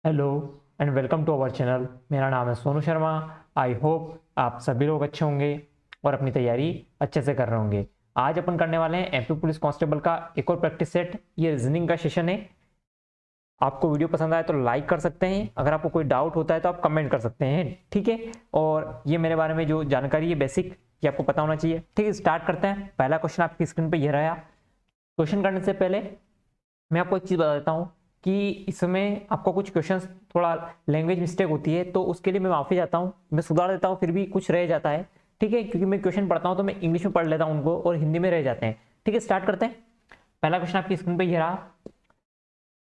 Hello and welcome to our channel. मेरा नाम है सोनू शर्मा। आई होप आप सभी लोग अच्छे होंगे और अपनी तैयारी अच्छे से कर रहे होंगे। आज अपन करने वाले हैं एमपी पुलिस कांस्टेबल का एक और प्रैक्टिस सेट। ये रीजनिंग का सेशन है। आपको वीडियो पसंद आए तो लाइक कर सकते हैं। अगर आपको कोई डाउट होता है तो आप कमेंट कर सकते हैं, ठीक है। और ये मेरे बारे में जो जानकारी है बेसिक, ये आपको पता होना चाहिए, ठीक है। स्टार्ट करते हैं। पहला क्वेश्चन आपकी स्क्रीन पर यह रहा। क्वेश्चन करने से पहले मैं आपको एक चीज़ बता देता हूँ कि इसमें आपको कुछ क्वेश्चंस थोड़ा लैंग्वेज मिस्टेक होती है, तो उसके लिए मैं माफ़ी चाहता हूँ। मैं सुधार देता हूँ, फिर भी कुछ रह जाता है, ठीक है। क्योंकि मैं क्वेश्चन पढ़ता हूँ तो मैं इंग्लिश में पढ़ लेता हूँ उनको और हिंदी में रह जाते हैं, ठीक है। स्टार्ट करते हैं। पहला क्वेश्चन आपकी स्क्रीन पर ये रहा।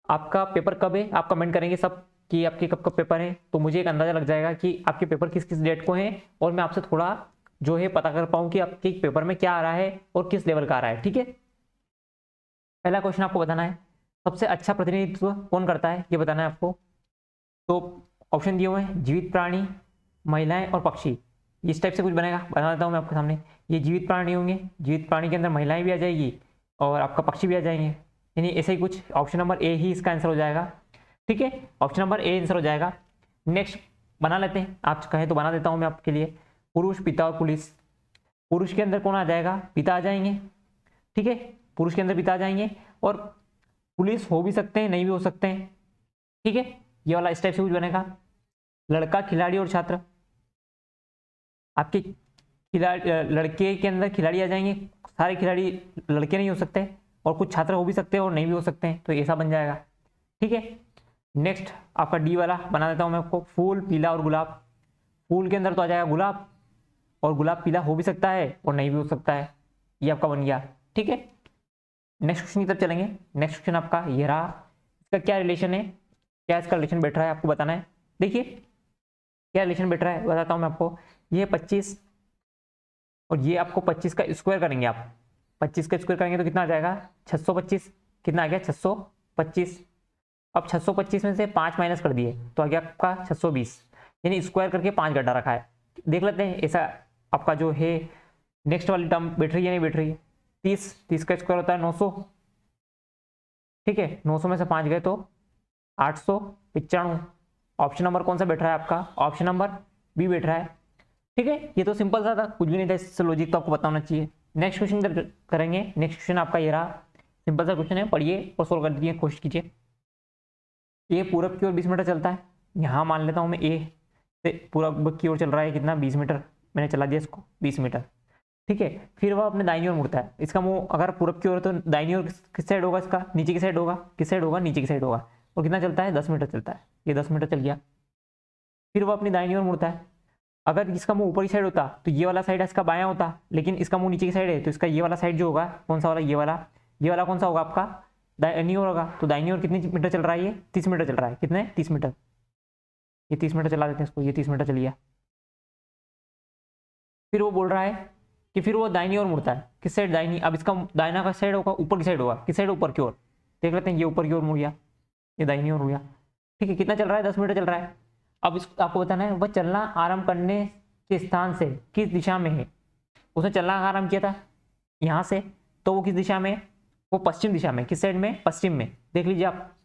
आपका पेपर कब है? आप कमेंट करेंगे सब कि आपके कब कब पेपर है, तो मुझे एक अंदाजा लग जाएगा कि आपके पेपर किस किस डेट को है, और मैं आपसे थोड़ा जो है पता कर पाऊँ कि आपके पेपर में क्या आ रहा है और किस लेवल का आ रहा है, ठीक है। पहला क्वेश्चन आपको बताना है, सबसे अच्छा प्रतिनिधित्व कौन करता है, ये बताना है आपको। तो ऑप्शन दिए हुए हैं, जीवित प्राणी, महिलाएं और पक्षी। इस टाइप से कुछ बनेगा, बता देता हूँ मैं आपके सामने। ये जीवित प्राणी होंगे, जीवित प्राणी के अंदर महिलाएं भी आ जाएगी और आपका पक्षी भी आ जाएंगे, यानी ऐसे ही कुछ। ऑप्शन नंबर ए ही इसका आंसर हो जाएगा, ठीक है। ऑप्शन नंबर ए आंसर हो जाएगा। नेक्स्ट बना लेते हैं, आप कहें तो बना देता हूँ मैं आपके लिए। पुरुष, पिता और पुलिस। पुरुष के अंदर कौन आ जाएगा? पिता आ जाएंगे, ठीक है। पुरुष के अंदर पिता आ जाएंगे, और पुलिस हो भी सकते हैं, नहीं भी हो सकते हैं, ठीक है। ये वाला इस टाइप से कुछ बनेगा। लड़का, खिलाड़ी और छात्र। आपके खिलाड़ी, लड़के के अंदर खिलाड़ी आ जाएंगे। सारे खिलाड़ी लड़के नहीं हो सकते, और कुछ छात्र हो भी सकते हैं और नहीं भी हो सकते हैं, तो ऐसा बन जाएगा, ठीक है। नेक्स्ट आपका डी वाला बना देता हूं मैं आपको। फूल, पीला और गुलाब। फूल के अंदर तो आ जाएगा गुलाब, और गुलाब पीला हो भी सकता है और नहीं भी हो सकता है। ये आपका बन गया, ठीक है। नेक्स्ट क्वेश्चन की तरफ चलेंगे। नेक्स्ट क्वेश्चन आपका ये रहा। इसका क्या रिलेशन है, क्या इसका रिलेशन बैठ रहा है, आपको बताना है। देखिए क्या रिलेशन बैठ रहा है, बताता हूं मैं आपको। ये 25 और ये आपको 25 का स्क्वायर करेंगे आप। 25 का स्क्वायर करेंगे तो कितना आ जाएगा? 625। कितना आ गया? 625। अब 625 में से 5 माइनस कर दिए तो आ गया आपका 620, यानी स्क्वायर करके 5 गड्ढा रखा है। देख लेते हैं ऐसा आपका जो है नेक्स्ट वाली टर्म बैठ रही है नहीं बैठ रही है। 30 का स्क्वायर होता है 900, ठीक है। 900 में से 5 गए तो 895। ऑप्शन नंबर कौन सा बैठ रहा है आपका? ऑप्शन नंबर बी बैठ रहा है, ठीक है। ये तो सिंपल सा था, कुछ भी नहीं था, इससे लॉजिक तो आपको पता होना चाहिए। नेक्स्ट क्वेश्चन करेंगे। नेक्स्ट क्वेश्चन आपका ये रहा। सिंपल सा क्वेश्चन है, पढ़िए और सोल्व कर दीजिए, कोशिश कीजिए। ए पूरब की ओर 20 मीटर चलता है। यहाँ मान लेता हूँ मैं ए से पूरब की ओर चल रहा है, कितना? 20 मीटर। मैंने चला दिया इसको 20 मीटर, ठीक है। फिर वह अपने दाहिनी ओर मुड़ता है। इसका मुंह अगर पूरब की ओर है तो दाहिनी ओर किस साइड होगा? इसका नीचे की साइड होगा। किस साइड होगा? नीचे की साइड होगा। और कितना चलता है? 10 मीटर चलता है। ये 10 मीटर चल गया। फिर वो अपनी दाहिनी ओर मुड़ता है। अगर इसका मुंह ऊपर की साइड होता तो ये वाला साइड इसका बायां होता, लेकिन इसका मुंह नीचे की साइड है तो इसका ये वाला साइड जो होगा, कौन सा वाला? ये वाला कौन सा होगा आपका? दाहिनी ओर होगा। तो दाहिनी ओर कितनी मीटर चल रहा है? ये 30 मीटर चल रहा है। कितने? 30 मीटर। ये 30 मीटर चला देते हैं इसको, ये 30 मीटर चल गया। फिर वो बोल रहा है कि फिर वो दाहिनी ओर मुड़ता है। किस साइड? दाहिनी। अब इसका दाहिना का साइड होगा ऊपर की साइड होगा। किस साइड? ऊपर की ओर। देख लेते हैं, ये ऊपर की ओर मुड़ गया, ये दाहिनी ओर हो गया, ठीक है। कितना चल रहा है? 10 मीटर चल रहा है। अब इस आपको बताना है वह चलना आरंभ करने के स्थान से किस दिशा में है। उसने चलना आरंभ किया था यहाँ से, तो वो किस दिशा में? वो पश्चिम दिशा में। किस साइड में? पश्चिम में। देख लीजिए आप,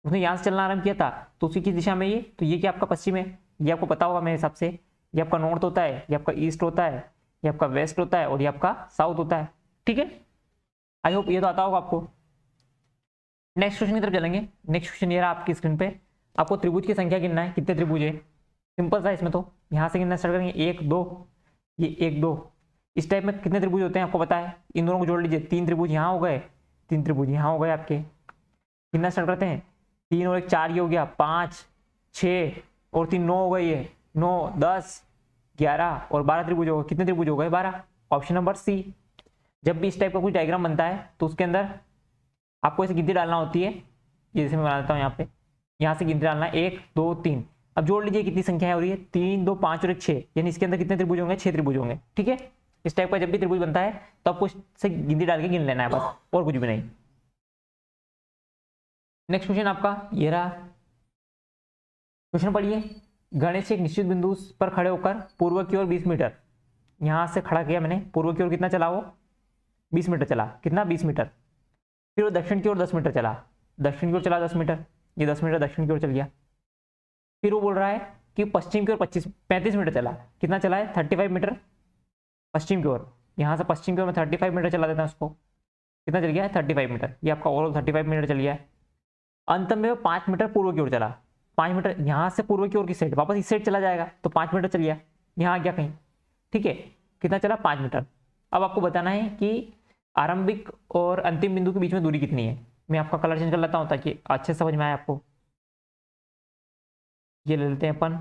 उसने यहाँ से चलना आरंभ किया था तो उसकी किस दिशा में? ये तो ये क्या आपका पश्चिम है। ये आपको पता होगा मेरे हिसाब से। ये आपका नॉर्थ होता है, ये आपका ईस्ट होता है, ये आपका वेस्ट होता है, और ये आपका साउथ होता है, ठीक है। आई होप ये तो आता होगा आपको। नेक्स्ट क्वेश्चन की तरफ चलेंगे। नेक्स्ट क्वेश्चन ये रहा आपकी स्क्रीन पे। आपको त्रिभुज की संख्या गिनना है, कितने त्रिभुज है। सिंपल सा इसमें तो यहाँ से गिनना स्टार्ट करेंगे। 1 2, ये 1 2। इस टाइप में कितने त्रिभुज होते हैं आपको पता है। इन दोनों को जोड़ लीजिए। 3 त्रिभुज यहाँ हो गए, 3 त्रिभुज यहाँ हो गए आपके। गिनना स्टार्ट करते हैं। 3 और 1 4, ये हो गया 5 6 और 3 9 हो गई है। 9 10 11 और 12 त्रिभुज हो गए। कितने त्रिभुज हो गए? 12। Option number C. जब भी इस टाइप का कुछ डायग्राम बनता है तो उसके अंदर आपको ऐसे गिनती डालना होती है। ये जैसे मैं बना देता हूँ यहाँ पे, यहाँ से गिनती डालना है 1 2 3। अब जोड़ लीजिए कितनी संख्या है हो रही है। 3 2 5 और 1 6, यानी इसके अंदर कितने त्रिभुज होंगे? 6 त्रिभुज होंगे, ठीक है। इस टाइप का जब भी त्रिभुज बनता है तो आपको इससे गिनती डाल के गिन लेना है बस, और कुछ भी नहीं। नेक्स्ट क्वेश्चन आपका ये रहा। क्वेश्चन पढ़िए। गणेश एक निश्चित बिंदु पर खड़े होकर पूर्व की ओर 20 मीटर, यहाँ से खड़ा किया मैंने, पूर्व की ओर कितना चला वो? 20 मीटर चला। कितना? 20 मीटर। फिर वो दक्षिण की ओर 10 मीटर चला। दक्षिण की ओर चला 10 मीटर, ये 10 मीटर दक्षिण की ओर चल गया। फिर वो बोल रहा है कि पश्चिम की ओर 35 मीटर चला। कितना चला है? 35 मीटर पश्चिम की ओर। यहाँ से पश्चिम की ओर में 35 मीटर चला देता है उसको। कितना चल गया है? 35 मीटर। ये आपका ओवरऑल 35 मीटर चल गया है। अंत में वो 5 मीटर पूर्व की ओर चला। 5 मीटर यहाँ से पूर्व की ओर की साइड, वापस इस साइड चला जाएगा तो 5 मीटर चल गया, यहाँ आ गया कहीं। ठीक है, कितना चला? 5 मीटर। अब आपको बताना है कि आरंभिक और अंतिम बिंदु के बीच में दूरी कितनी है। मैं आपका कलर चेंज कर लेता हूँ ताकि अच्छे से समझ में आए आपको। ये ले लेते हैं अपन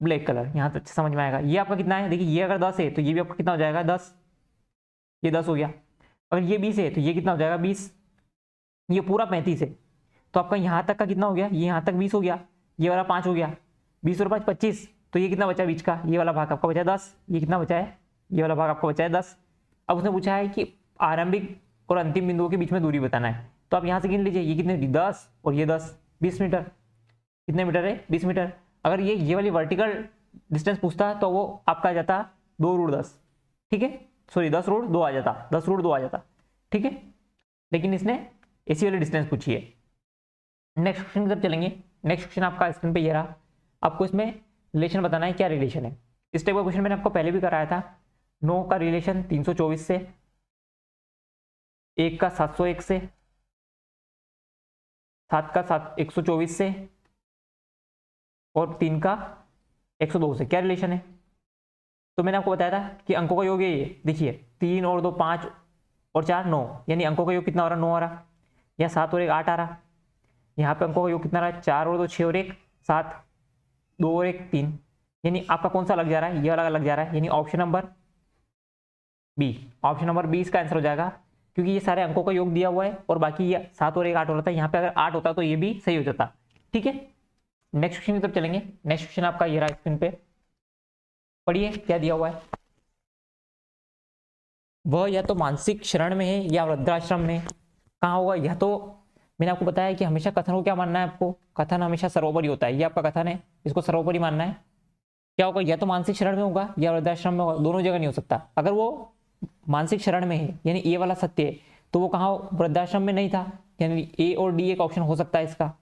ब्लैक कलर, यहाँ तो अच्छे समझ में आएगा। ये आपका कितना है? देखिए, ये अगर 10 है तो ये भी आपका कितना हो जाएगा? 10। ये 10 हो गया। अगर ये 20 है तो ये कितना हो जाएगा? 20। ये पूरा 35 है तो आपका यहाँ तक का कितना हो गया? ये यहाँ तक 20 हो गया, ये वाला 5 हो गया। 20 और 5 25, तो ये कितना बचा बीच का? ये वाला भाग आपका बचा 10। ये कितना बचा है? ये वाला भाग आपका बचा है 10। अब उसने पूछा है कि आरंभिक और अंतिम बिंदुओं के बीच में दूरी बताना है, तो आप यहाँ से गिन लीजिए। ये कितने? 10 और ये 10, 20 मीटर। कितने मीटर है? 20 मीटर। अगर ये वाली वर्टिकल डिस्टेंस पूछता है तो वो आपका आ जाता 2√10। ठीक है, सॉरी 10√2 आ जाता, 10√2 आ जाता। ठीक है, लेकिन इसने ऐसी वाली डिस्टेंस पूछी है। नेक्स्ट क्वेश्चन की तरफ चलेंगे। नेक्स्ट क्वेश्चन आपका स्क्रीन पे ये रहा। आपको इसमें रिलेशन बताना है, क्या रिलेशन है। इस टाइप का क्वेश्चन मैंने आपको पहले भी कराया था। 9 का रिलेशन 324 से, 1 का 701 से, 7 का 124 से और 3 का 102 से क्या रिलेशन है। तो मैंने आपको बताया था कि अंकों का योग ये देखिए, 3 और 2 5 और 4 9, यानी अंकों का योग कितना हो रहा? 9 आ रहा। या 7 और 1 8 आ रहा। यहाँ पे अंकों का योग कितना रहा? 4 और 2 6 और 1 7, 2 और 1 3, यानी आपका कौन सा लग जा रहा है? ये वाला लग जा रहा है, यानी option number B. Option number B इसका आंसर हो जाएगा, क्योंकि ये सारे अंकों का योग दिया हुआ है और बाकी ये 7 और 1 8 हो रहा था। यहाँ पे अगर 8 होता तो ये भी सही हो जाता। ठीक है, नेक्स्ट क्वेश्चन की तरफ चलेंगे। नेक्स्ट क्वेश्चन आपका ये रहा, स्क्रीन पे पढ़िए क्या दिया हुआ है। वह या तो मानसिक शरण में है या वृद्धाश्रम में। कहाँ होगा? यह तो मैंने आपको बताया कि हमेशा कथन को क्या मानना है आपको? कथन हमेशा सर्वोपरि होता है। ये आपका कथन है, इसको सर्वोपरि मानना है। क्या होगा? या तो मानसिक शरण में होगा या वृद्धाश्रम में होगा, दोनों जगह नहीं हो सकता। अगर वो मानसिक शरण में है यानी ए वाला सत्य है, तो वो कहाँ? वृद्धाश्रम में नहीं था, यानी ए और डी एक ऑप्शन हो सकता है इसका।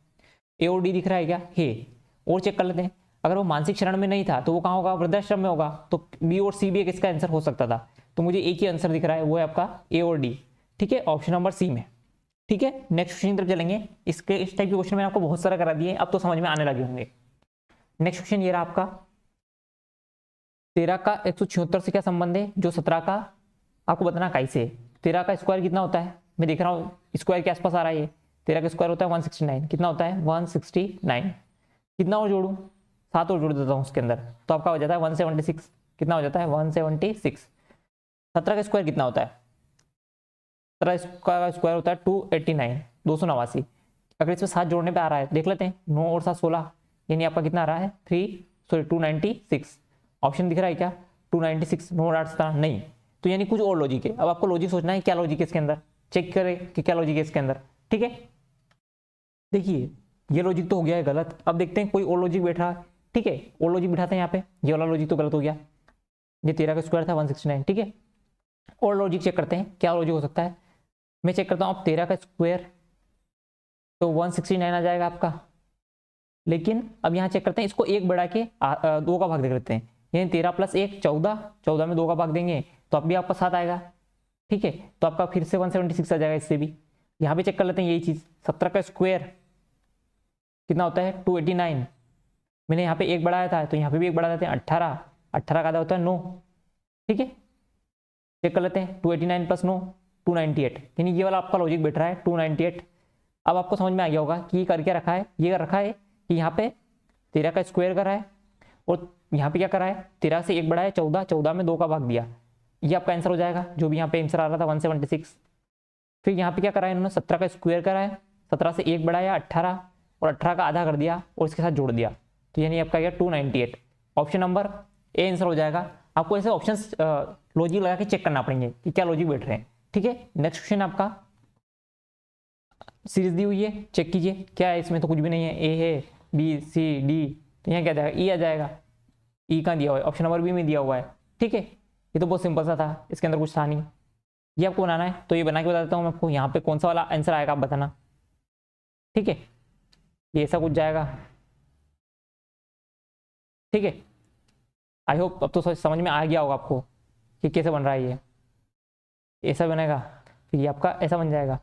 ए और डी दिख रहा है क्या? है। और चेक कर लेते हैं, अगर वो मानसिक शरण में नहीं था तो वो कहाँ होगा? वृद्धाश्रम में होगा। तो बी और सी भी एक इसका आंसर हो सकता था। तो मुझे एक ही आंसर दिख रहा है, वो है आपका ए और डी। ठीक है, ऑप्शन नंबर सी में। ठीक है, नेक्स्ट क्वेश्चन की तरफ चलेंगे। इस टाइप के क्वेश्चन मैंने आपको बहुत सारा करा दिए, अब तो समझ में आने लगे होंगे। नेक्स्ट क्वेश्चन ये रहा आपका, 13 का 176 से क्या संबंध है, जो 17 का आपको बताना कैसे। 13 का स्क्वायर कितना होता है? मैं देख रहा हूँ स्क्वायर के आसपास आ रहा है। ये 13 का स्क्वायर होता है 169। कितना होता है? 169। कितना और जोड़ू? 7 और जोड़ देता हूँ उसके अंदर, तो आपका हो जाता है 176। कितना हो जाता है? 176। 17 का स्क्वायर कितना होता है? 17 का स्क्वायर होता है 289, 289। अगर इसमें 7 जोड़ने पे आ रहा है, देख लेते हैं। 9 और 7 16, यानी आपका कितना आ रहा है? 296। ऑप्शन दिख रहा है क्या? 296। 9 और 8 17 नहीं, तो यानी कुछ और लॉजिक है। अब आपको लॉजिक सोचना है, क्या लॉजिक है इसके अंदर, चेक करें कि क्या लॉजिक है इसके अंदर। ठीक है, देखिए ये लॉजिक तो हो गया है गलत। अब देखते हैं कोई और लॉजिक बैठ रहा है। ठीक है, और लॉजिक बिठाते हैं यहाँ पे। ये वाला लॉजिक तो गलत हो गया, ये 13 का स्क्वायर था 169। ठीक है, और लॉजिक चेक करते हैं, क्या लॉजिक हो सकता है। मैं चेक करता हूँ। अब 13 का स्क्वायर तो 169 आ जाएगा आपका, लेकिन अब यहाँ चेक करते हैं, इसको एक बढ़ा के 2 का भाग दे देते हैं, यानी 13 + 1 14, 14 में 2 का भाग देंगे तो अब भी आपका 7 आएगा। ठीक है, तो आपका फिर से 176 आ जाएगा इससे भी। यहाँ पे चेक कर लेते हैं यही चीज़। 17 का स्क्वायर कितना होता है? 289। मैंने यहाँ पे एक बढ़ाया था तो यहाँ पे भी एक बढ़ा देते हैं, 18। 18 का आधा होता है 9। ठीक है, चेक कर लेते हैं। 289 + 9 298, यानी ये वाला आपका लॉजिक बैठ रहा है 298। अब आपको समझ में आ गया होगा कि ये कर क्या रखा है। ये रखा है कि यहाँ पे 13 का स्क्वायर करा है और यहाँ पे क्या करा है? 13 से एक बढ़ाया 14, 14 में 2 का भाग दिया। ये आपका आंसर हो जाएगा, जो भी यहाँ पे आंसर आ रहा था 176। फिर यहाँ पे क्या करा है इन्होंने? 17 का स्क्वायर करा है, 17 से एक बढ़ाया 18 और 18 का आधा कर दिया और इसके साथ जोड़ दिया, तो यानी आपका गया 298। ऑप्शन नंबर ए आंसर हो जाएगा। आपको ऐसे ऑप्शन लॉजिक लगा के चेक करना पड़ेंगे कि क्या लॉजिक बैठ रहे हैं। ठीक है, नेक्स्ट क्वेश्चन आपका सीरीज दी हुई है, चेक कीजिए क्या है इसमें। तो कुछ भी नहीं है, ए है, बी सी डी, तो यहाँ क्या जाएगा? ई आ जाएगा। ई कहाँ दिया हुआ है? ऑप्शन नंबर बी में दिया हुआ है। ठीक है, ये तो बहुत सिंपल सा था, इसके अंदर कुछ था नहीं। ये आपको बनाना है, तो ये बना के बता देता हूँ मैं आपको। यहाँ पे कौन सा वाला आंसर आएगा आप बताना। ठीक है, ये ऐसा कुछ जाएगा। ठीक है, आई होप अब तो समझ में आ गया होगा आपको कि कैसे बन रहा है ये। ऐसा बनेगा, फिर ये आपका ऐसा बन जाएगा।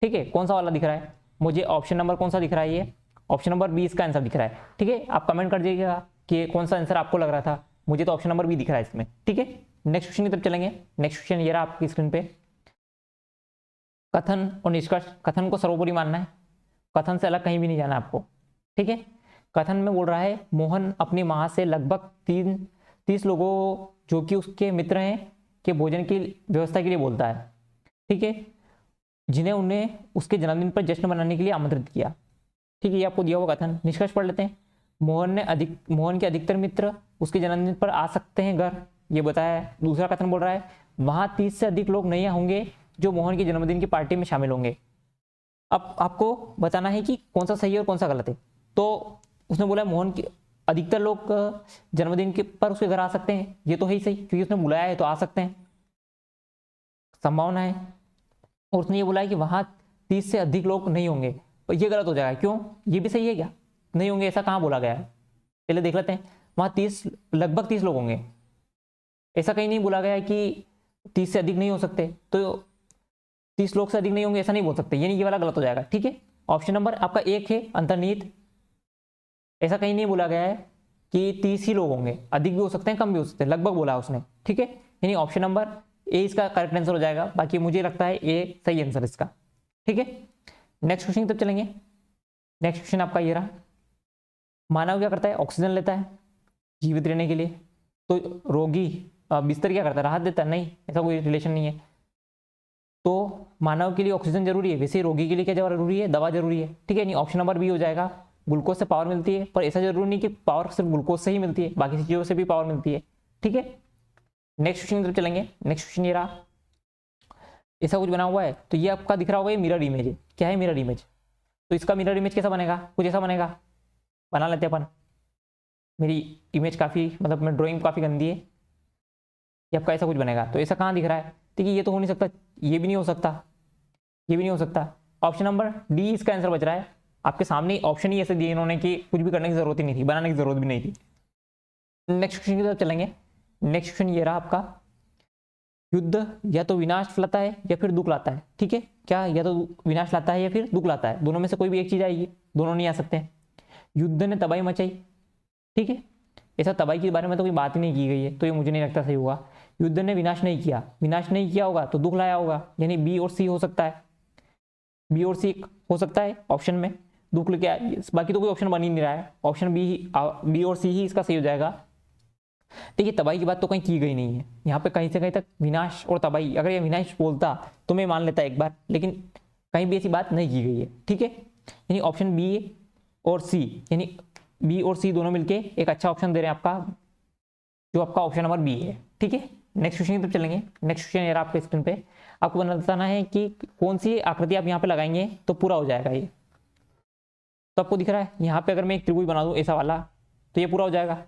ठीक है, कौन सा वाला दिख रहा है मुझे, ऑप्शन नंबर कौन सा दिख रहा है, ये ऑप्शन नंबर बी इसका आंसर दिख रहा है। ठीक है, आप कमेंट कर दीजिएगा कि कौन सा आंसर आपको लग रहा था। मुझे तो ऑप्शन नंबर बी दिख रहा है इसमें। ठीक है, नेक्स्ट क्वेश्चन की तरफ चलेंगे। नेक्स्ट क्वेश्चन ये रहा आपकी स्क्रीन पे। कथन और निष्कर्ष, कथन को सर्वोपरि मानना है, कथन से अलग कहीं भी नहीं जाना आपको। ठीक है, कथन में बोल रहा है मोहन अपनी माँ से लगभग 30 लोगों जो कि उसके मित्र हैं के भोजन की व्यवस्था के लिए बोलता है। ठीक है, जिन्हें उन्हें उसके जन्मदिन पर जश्न मनाने के लिए आमंत्रित किया। ठीक है, ये आपको दिया हुआ कथन। निष्कर्ष पढ़ लेते हैं। मोहन के अधिकतर मित्र उसके जन्मदिन पर आ सकते हैं घर, ये बताया है। दूसरा कथन बोल रहा है वहां 30 से अधिक लोग नहीं होंगे जो मोहन के जन्मदिन की पार्टी में शामिल होंगे। अब आपको बताना है कि कौन सा सही है और कौन सा गलत है। तो उसने बोला मोहन के अधिकतर लोग जन्मदिन के पर उसके घर आ सकते हैं, ये तो है ही सही, क्योंकि उसने बुलाया है तो आ सकते हैं, संभावना है। और उसने ये बोला है कि वहां 30 से अधिक लोग नहीं होंगे, तो ये गलत हो जाएगा। क्यों, ये भी सही है क्या, नहीं होंगे ऐसा कहाँ बोला गया है, पहले देख लेते हैं। वहां 30 लगभग 30 लोग होंगे, ऐसा कहीं नहीं बोला गया है कि 30 से अधिक नहीं हो सकते, तो 30 लोग से अधिक नहीं होंगे ऐसा नहीं बोल सकते, ये नहीं, ये वाला गलत हो जाएगा। ठीक है, ऑप्शन नंबर आपका एक है अंतर्निहित, ऐसा कहीं नहीं बोला गया है कि 30 ही लोग होंगे, अधिक भी हो सकते हैं कम भी हो सकते हैं, लगभग बोला उसने। ठीक है, यानी ऑप्शन नंबर ए इसका करेक्ट आंसर हो जाएगा। बाकी मुझे लगता है ए सही आंसर इसका। ठीक है, नेक्स्ट क्वेश्चन की तरफ चलेंगे। नेक्स्ट क्वेश्चन आपका ये रहा। मानव क्या करता है, ऑक्सीजन लेता है जीवित रहने के लिए, तो रोगी बिस्तर क्या करता है, राहत देता है, नहीं, ऐसा कोई रिलेशन नहीं है। तो मानव के लिए ऑक्सीजन जरूरी है, वैसे रोगी के लिए क्या जरूरी है, दवा जरूरी है। ठीक है, नहीं, ऑप्शन नंबर बी हो जाएगा। ग्लूकोज से पावर मिलती है, पर ऐसा जरूरी नहीं कि पावर सिर्फ ग्लूकोज से ही मिलती है, बाकी चीजों से भी पावर मिलती है। ठीक है, नेक्स्ट क्वेश्चन की तरफ चलेंगे। नेक्स्ट क्वेश्चन ये रहा। ऐसा कुछ बना हुआ है, तो ये आपका दिख रहा होगा, ये मिरर इमेज है। क्या है मिरर इमेज, तो इसका मिरर इमेज कैसा बनेगा, कुछ ऐसा बनेगा, बना लेते हैं अपन। मेरी इमेज काफ़ी, मतलब मेरी ड्राइंग काफ़ी गंदी है, ये आपका ऐसा कुछ बनेगा। तो ऐसा कहाँ दिख रहा है, देखिए ये तो हो नहीं सकता, ये भी नहीं हो सकता, ये भी नहीं हो सकता। ऑप्शन नंबर डी इसका आंसर बच रहा है। आपके सामने ऑप्शन ही ऐसे दिए इन्होंने कि कुछ भी करने की जरूरत ही नहीं थी, बनाने की जरूरत भी नहीं थी। नेक्स्ट क्वेश्चन की तरफ चलेंगे। नेक्स्ट क्वेश्चन ये रहा आपका। युद्ध या तो विनाश लाता है या फिर दुख लाता है। ठीक है, क्या या तो विनाश लाता है या फिर दुख लाता है, दोनों में से कोई भी एक चीज आएगी, दोनों नहीं आ सकते हैं। युद्ध ने तबाही मचाई, ठीक है, ऐसा तबाही के बारे में तो कोई बात ही नहीं की गई है, तो ये मुझे नहीं लगता सही होगा। युद्ध ने विनाश नहीं किया, विनाश नहीं किया होगा तो दुख लाया होगा, यानी बी और सी हो सकता है, बी और सी हो सकता है ऑप्शन में। दुख लेके बाकी तो कोई ऑप्शन बन ही नहीं रहा है, ऑप्शन बी और सी ही इसका सही हो जाएगा। देखिए तबाही की बात तो कहीं की गई नहीं है, यहाँ पे कहीं से कहीं तक विनाश और तबाही, अगर ये विनाश बोलता तो मैं मान लेता एक बार, लेकिन कहीं भी ऐसी बात नहीं की गई है। ठीक है, यानी ऑप्शन बी और सी, यानी बी और सी दोनों मिलके एक अच्छा ऑप्शन दे रहे हैं आपका, जो आपका ऑप्शन नंबर बी है। ठीक है, नेक्स्ट क्वेश्चन की तरफ चलेंगे। नेक्स्ट क्वेश्चन यार आपके स्क्रीन पे आपको बताना है कि कौन सी आकृति आप यहाँ पे लगाएंगे तो पूरा हो जाएगा ये। तो आपको दिख रहा है यहाँ पे अगर मैं एक त्रिभुज बना दूं ऐसा वाला, तो ये पूरा हो जाएगा।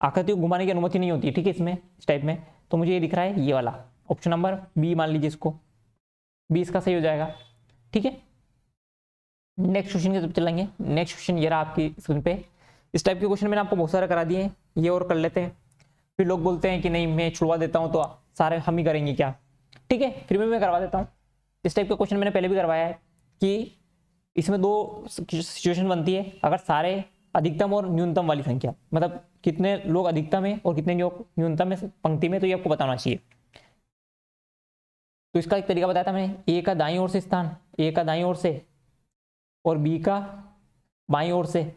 आकृति को घुमाने की अनुमति नहीं होती है, ठीक है, इसमें इस टाइप में। तो मुझे ये दिख रहा है ये वाला ऑप्शन नंबर बी, मान लीजिए इसको, बी इसका सही हो जाएगा। ठीक है, नेक्स्ट क्वेश्चन की तरफ चलेंगे। नेक्स्ट क्वेश्चन ये रहा आपकी स्क्रीन पे। इस टाइप के क्वेश्चन मैंने आपको बहुत सारे करा दिए हैं, ये और कर लेते हैं। फिर लोग बोलते हैं कि नहीं मैं छुड़वा देता हूँ तो सारे हम ही करेंगे क्या, ठीक है, फिर मैं करवा देता हूँ। इस टाइप का क्वेश्चन मैंने पहले भी करवाया है कि इसमें दो सिचुएशन बनती है, अगर सारे अधिकतम और न्यूनतम वाली संख्या, मतलब कितने लोग अधिकतम है और कितने लोग न्यूनतम है पंक्ति में, तो ये आपको बताना चाहिए। तो इसका एक तरीका बताया था मैंने, ए का दाईं ओर से स्थान, ए का दाईं ओर से, और बी का बाईं ओर से,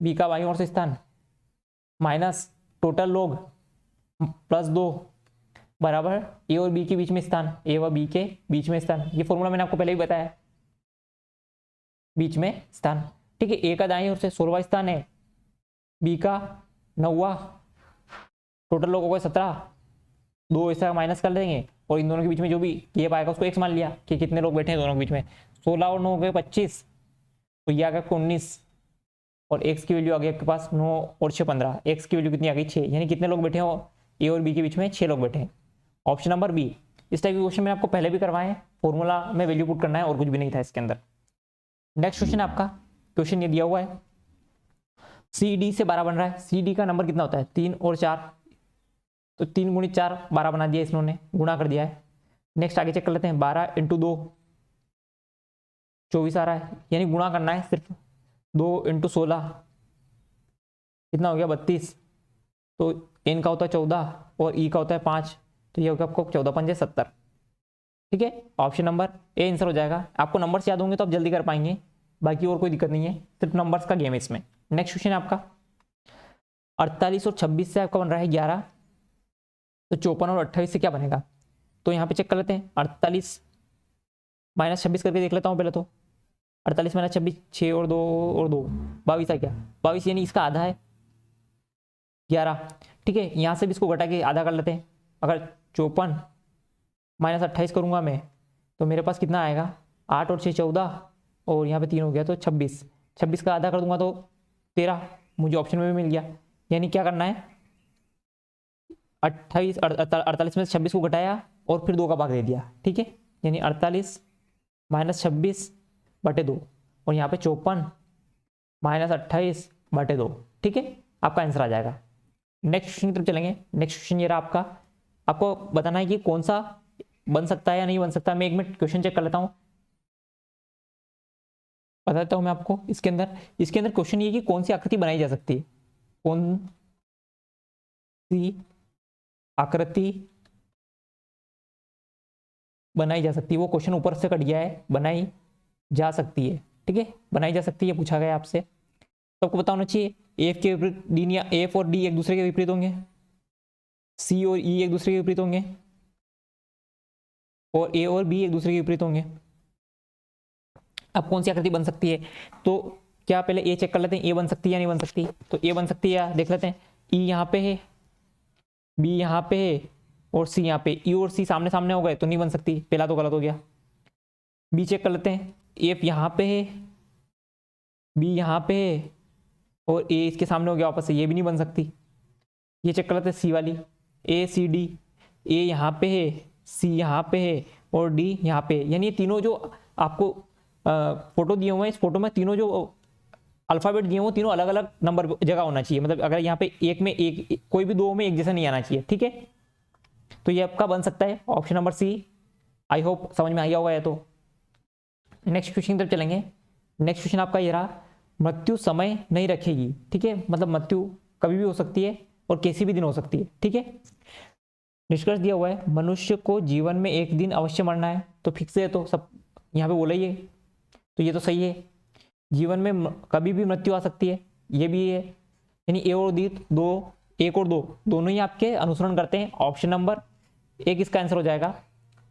बी का बाईं ओर से स्थान, माइनस टोटल लोग प्लस 2 बराबर ए और बी के बीच में स्थान, ए व बी के बीच में स्थान। ये फॉर्मूला मैंने आपको पहले भी बताया, बीच में स्थान। ठीक है, ए का दाईं ओर से 16वां स्थान है, बी का 9वां, टोटल लोगों को 17, 2 ऐसा माइनस कर देंगे और इन दोनों के बीच में जो भी ये पाएगा उसको x मान लिया कि कितने लोग बैठे हैं दोनों के बीच में। 16 और 9 हो गए 25, तो ये आ गया 19, और x की वैल्यू आ गई आपके पास 9 और 6 15, x की वैल्यू कितनी आ गई 6, यानी कितने लोग बैठे हो ए और बी के बीच में 6 लोग बैठे हैं। Option number B. इस टाइप के क्वेश्चन मैंने आपको पहले भी करवाए हैं, फॉर्मूला में वैल्यू पुट करना है और कुछ भी नहीं था इसके अंदर। नेक्स्ट क्वेश्चन आपका, क्वेश्चन ये दिया हुआ है, सी डी से 12 बन रहा है। सी डी का नंबर कितना होता है 3 और 4, तो 3 गुणित 4 12 बना दिया इन्होंने, गुणा कर दिया है। नेक्स्ट आगे चेक कर लेते हैं, 12 इंटू 2 24 आ रहा है, यानी गुणा करना है सिर्फ। 2 इंटू 16 कितना हो गया 32, तो एन का होता है 14 और ई का होता है 5, तो ये हो गया आपको 14 पंजे 70। ठीक है, ऑप्शन नंबर ए आंसर हो जाएगा। आपको नंबर्स याद होंगे तो आप जल्दी कर पाएंगे, बाकी और कोई दिक्कत नहीं है, सिर्फ नंबर्स का गेम है इसमें। नेक्स्ट क्वेश्चन है आपका 48 और 26 से आपका बन रहा है 11, तो 54 और 28 से क्या बनेगा, तो यहाँ पे चेक कर लेते हैं। 48 माइनस 26 करके देख लेता हूँ पहले तो। 48 माइनस 26 6 और 2 और 2 22 है क्या, 22 यानी इसका आधा है 11। ठीक है, यहाँ से भी इसको घटा के आधा कर लेते हैं। अगर 54 माइनस 28 करूँगा मैं तो मेरे पास कितना आएगा, 8 और 6 14 और यहाँ पे 3 हो गया तो 26। 26 का आधा कर दूंगा तो 13, मुझे ऑप्शन में भी मिल गया। यानी क्या करना है, 48 में से 26 को घटाया और फिर 2 का भाग दे दिया। ठीक है, यानी 48 माइनस 26 बटे 2 और यहाँ पे 54 माइनस 28 बटे 2। ठीक है, आपका आंसर आ जाएगा। नेक्स्ट क्वेश्चन की तरफ चलेंगे। नेक्स्ट क्वेश्चन ये रहा आपका, आपको बताना है कि कौन सा बन सकता है या नहीं बन सकता। मैं 1 मिनट क्वेश्चन चेक कर लेता हूँ, बता देता हूँ मैं आपको। इसके अंदर क्वेश्चन ये कि कौन सी आकृति बनाई जा सकती है, कौन सी आकृति बनाई जा सकती है, वो क्वेश्चन ऊपर से कट गया है, बनाई जा सकती है। ठीक है, बनाई जा सकती है पूछा गया आपसे, तो आपको पता होना चाहिए एफ के विपरीत डी, या एफ और डी एक दूसरे के विपरीत होंगे, सी और ई एक दूसरे के विपरीत होंगे, और ए और बी एक दूसरे के विपरीत होंगे। अब कौन सी आकृति बन सकती है, तो क्या पहले ए चेक कर लेते हैं, ए बन सकती है या नहीं बन सकती। तो ए बन सकती है, देख लेते हैं। ई यहाँ पे है, बी यहाँ पे है और सी यहाँ पे। ई और सी सामने सामने हो गए तो नहीं बन सकती, पहला तो गलत हो गया। बी चेक कर लेते हैं, एफ यहाँ पे है, बी यहाँ पे है और ए इसके सामने हो गया वापस से, ये भी नहीं बन सकती। ये चेक कर लेते हैं सी वाली, ए सी डी, ए यहाँ पे है, सी यहाँ पे है और डी यहाँ पे है। यानी ये तीनों जो आपको फोटो दिए हुए हैं, इस फोटो में तीनों जो अल्फाबेट दिए हुए तीनों अलग अलग नंबर जगह होना चाहिए। मतलब अगर यहाँ पे एक में एक, कोई भी दो में एक जैसा नहीं आना चाहिए। ठीक है, तो ये आपका बन सकता है option number C. I hope समझ में आ गया होगा ये तो। नेक्स्ट क्वेश्चन की तरफ चलेंगे। नेक्स्ट क्वेश्चन आपका ये रहा, मृत्यु समय नहीं रखेगी। ठीक है, मतलब मृत्यु कभी भी हो सकती है और किसी भी दिन हो सकती है। ठीक है, निष्कर्ष दिया हुआ है मनुष्य को जीवन में एक दिन अवश्य मरना है, तो फिक्स है, तो सब यहाँ पे बोला ही है, तो ये तो सही है। जीवन में कभी भी मृत्यु आ सकती है, ये भी है। यानी ए और डी दो, एक और दो दोनों ही आपके अनुसरण करते हैं। ऑप्शन नंबर एक इसका आंसर हो जाएगा।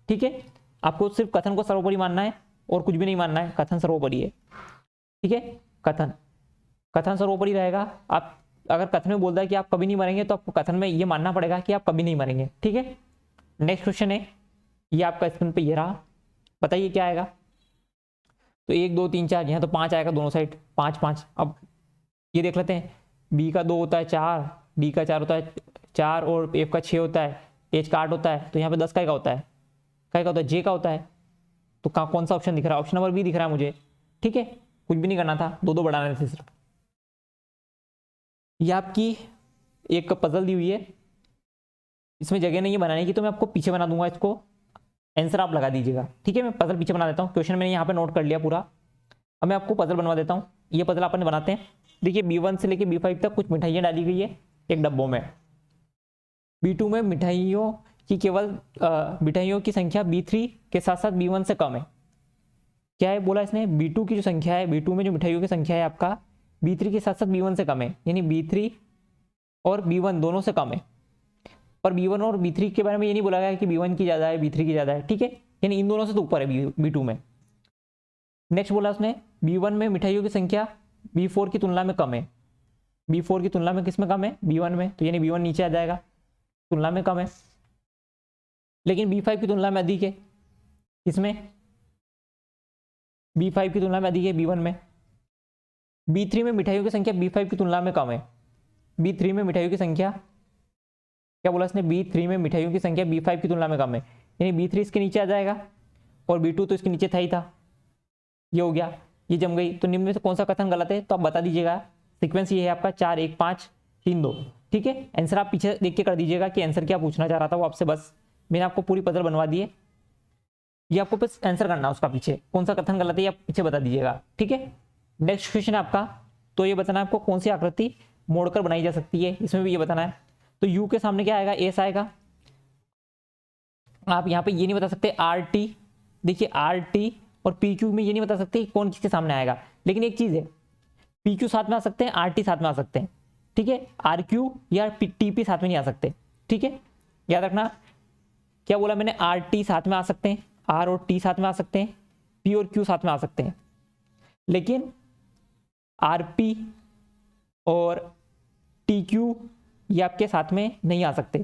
ठीक है, आपको सिर्फ कथन को सर्वोपरि मानना है और कुछ भी नहीं मानना है, कथन सर्वोपरि है। ठीक है, कथन सर्वोपरि रहेगा। आप अगर कथन में बोलता है कि आप कभी नहीं मरेंगे, तो आपको कथन में ये मानना पड़ेगा कि आप कभी नहीं मरेंगे। ठीक है, नेक्स्ट क्वेश्चन है ये आपका, स्क्रीन पे ये रहा, बताइए क्या आएगा। तो 1 2 3 4, यहाँ तो 5 आएगा दोनों साइड, 5 5। अब ये देख लेते हैं, बी का 2 होता है 4, डी का 4 होता है 4 और एफ का 6 होता है, एच का 8 होता है, तो यहाँ पे 10 का होता है, का होता है, जे का होता है। तो कौन सा ऑप्शन दिख रहा है, ऑप्शन नंबर बी दिख रहा है मुझे। ठीक है, कुछ भी नहीं करना था, 2 2 बढ़ाने थे सिर्फ। ये आपकी एक पजल दी हुई है, इसमें जगह नहीं है बनाने की, तो मैं आपको पीछे बना दूंगा, इसको आंसर आप लगा दीजिएगा। ठीक है, मैं पजल पीछे बना देता हूँ, क्वेश्चन मैंने यहाँ पे नोट कर लिया पूरा। अब मैं आपको पजल बनवा देता हूँ। ये पजल अपन बनाते हैं। देखिए B1 से लेके B5 तक कुछ मिठाइयाँ डाली गई है एक डब्बों में। B2 में मिठाइयों की केवल मिठाइयों की संख्या B3 के साथ साथ B1 से कम है। क्या है बोला इसने, B2 की जो संख्या है, B2 में जो मिठाइयों की संख्या है आपका B3 के साथ साथ B1 से कम है, यानी B3 और B1 दोनों से कम है। पर B1 और B3 के बारे में ये नहीं बोला गया है कि B1 की ज़्यादा है B3 की ज़्यादा है। ठीक है, यानी इन दोनों से तो ऊपर है B2 में। नेक्स्ट बोला उसने B1 में मिठाइयों की संख्या B4 की तुलना में कम है। B4 की तुलना में किस में कम है, B1 में, तो यानी B1 नीचे आ जाएगा, तुलना में कम है। लेकिन B5 की तुलना में अधिक है, किसमें, B5 की तुलना में अधिक है B1 में। B3 में मिठाइयों की संख्या B5 की तुलना में कम है। B3 में मिठाइयों की संख्या, क्या बोला इसने, B3 में मिठाइयों की संख्या B5 की तुलना में कम है, यानी B3 इसके नीचे आ जाएगा और B2 तो इसके नीचे था ही था। ये हो गया, ये जम गई। तो निम्न में से कौन सा कथन गलत है, तो आप बता दीजिएगा। सीक्वेंस ये है आपका 4 1 5 3 2। ठीक है, आंसर आप पीछे देख के कर दीजिएगा कि आंसर क्या पूछना चाह रहा था वो आपसे। बस मैंने आपको पूरी पजल बनवा दी है, ये आपको बस आंसर करना है उसका, पीछे कौन सा कथन गलत है ये आप पीछे बता दीजिएगा। ठीक है, नेक्स्ट क्वेश्चन है आपका, तो ये बताना है आपको कौन सी आकृति मोड़कर बनाई जा सकती है, इसमें भी ये बताना है। तो यू के सामने क्या आएगा, एस आएगा। आप यहाँ पे ये नहीं बता सकते आर टी, देखिए आर टी और पी क्यू में ये नहीं बता सकते कौन किसके सामने आएगा, लेकिन एक चीज है पी क्यू साथ में आ सकते हैं, आर टी साथ में आ सकते हैं। ठीक है, आर क्यू या टी पी साथ में नहीं आ सकते। ठीक है, याद रखना क्या बोला मैंने, आर टी साथ में आ सकते हैं, आर और टी साथ में आ सकते हैं, पी और क्यू साथ में आ सकते हैं, लेकिन आर पी और टी क्यू ये आपके साथ में नहीं आ सकते।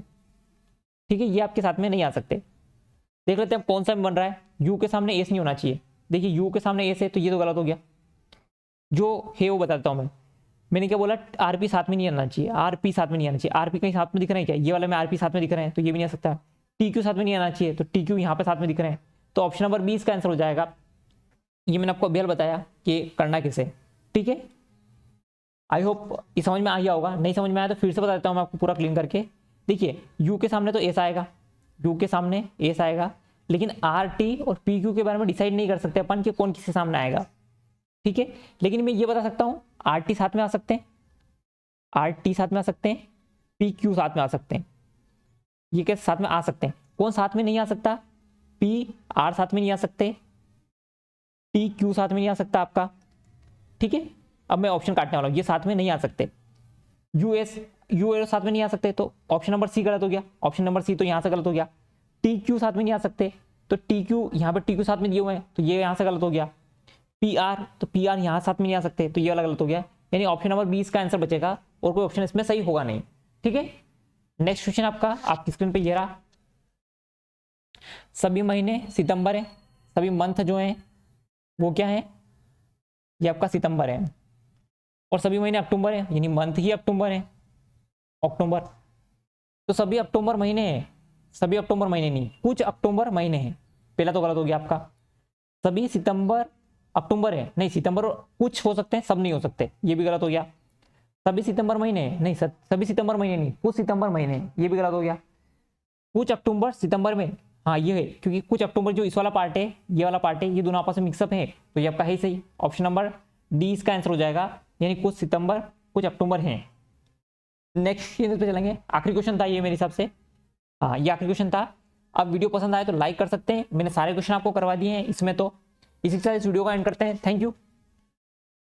ठीक है, ये आपके साथ में नहीं आ सकते। देख लेते हैं कौन सा बन रहा है, यू के सामने एस नहीं होना चाहिए। देखिए यू के सामने एस है तो ये तो गलत हो गया, जो है वो बताता हूं मैंने क्या बोला, आरपी साथ में नहीं आना चाहिए, आरपी साथ में नहीं आना चाहिए। आरपी कहीं साथ में दिख रहे हैं क्या, ये वाला में आरपी साथ में दिख रहे हैं तो ये भी नहीं आ सकता। टी क्यू साथ में नहीं आना चाहिए तो टी क्यू यहाँ पे साथ में दिख रहे हैं, तो ऑप्शन नंबर 20 का आंसर हो जाएगा। ये मैंने आपको अभी बताया कि करना किसे। ठीक है, आई होप ये समझ में आ गया होगा, नहीं समझ में आया तो फिर से बता देता हूँ मैं आपको पूरा क्लीन करके। देखिए यू के सामने तो एस आएगा, यू के सामने एस आएगा, लेकिन आर टी और पी क्यू के बारे में डिसाइड नहीं कर सकते अपन कि कौन किसके सामने आएगा। ठीक है, लेकिन मैं ये बता सकता हूँ आर टी साथ में आ सकते हैं, आर टी साथ में आ सकते हैं, पी क्यू साथ में आ सकते हैं, ये कैसे साथ में आ सकते हैं। कौन साथ में नहीं आ सकता, पी आर साथ में नहीं आ सकते, टी क्यू साथ में नहीं आ सकता आपका। ठीक है, अब मैं ऑप्शन काटने वाला हूँ, ये साथ में नहीं आ सकते, यूएस यूएस साथ में नहीं आ सकते तो ऑप्शन नंबर सी गलत हो गया, ऑप्शन नंबर सी तो यहाँ से गलत हो गया। टी क्यू साथ में नहीं आ सकते तो टी क्यू यहाँ पे टी क्यू साथ में दिए हुए हैं तो ये यहाँ से गलत हो गया। पी आर तो पी आर यहाँ साथ में नहीं आ सकते तो ये वाला गलत हो गया, यानी ऑप्शन नंबर 20 का आंसर बचेगा और कोई ऑप्शन इसमें सही होगा नहीं। ठीक है, नेक्स्ट क्वेश्चन आपका आपकी स्क्रीन पे ये रहा, सभी महीने सितंबर है, सभी मंथ जो है वो क्या है, ये आपका सितंबर है, और सभी महीने अक्टूबर है, यानी मंथ ही अक्टूबर है, अक्टूबर। तो सभी अक्टूबर महीने हैं, सभी अक्टूबर महीने नहीं, कुछ अक्टूबर महीने हैं, पहला तो गलत हो गया आपका। सभी सितंबर अक्टूबर है, नहीं सितंबर कुछ हो सकते हैं, सब नहीं हो सकते, ये भी गलत हो गया। सभी सितंबर महीने नहीं, सभी सितंबर महीने नहीं, कुछ सितंबर महीने, ये भी गलत हो गया। कुछ अक्टूबर सितंबर में, हाँ ये है, क्योंकि कुछ अक्टूबर जो इस वाला पार्ट है ये वाला पार्ट है, ये दोनों आपस में मिक्सअप है तो ये आपका है सही, ऑप्शन नंबर डी इसका आंसर हो जाएगा, यानी कुछ सितंबर कुछ अक्टूबर हैं। नेक्स्ट क्वेश्चन पे चलेंगे, आखिरी क्वेश्चन था ये मेरे हिसाब से, हाँ ये आखिरी क्वेश्चन था। अब वीडियो पसंद आए तो लाइक कर सकते हैं, मैंने सारे क्वेश्चन आपको करवा दिए हैं इसमें, तो इसी के साथ इस वीडियो का एंड करते हैं। Thank you.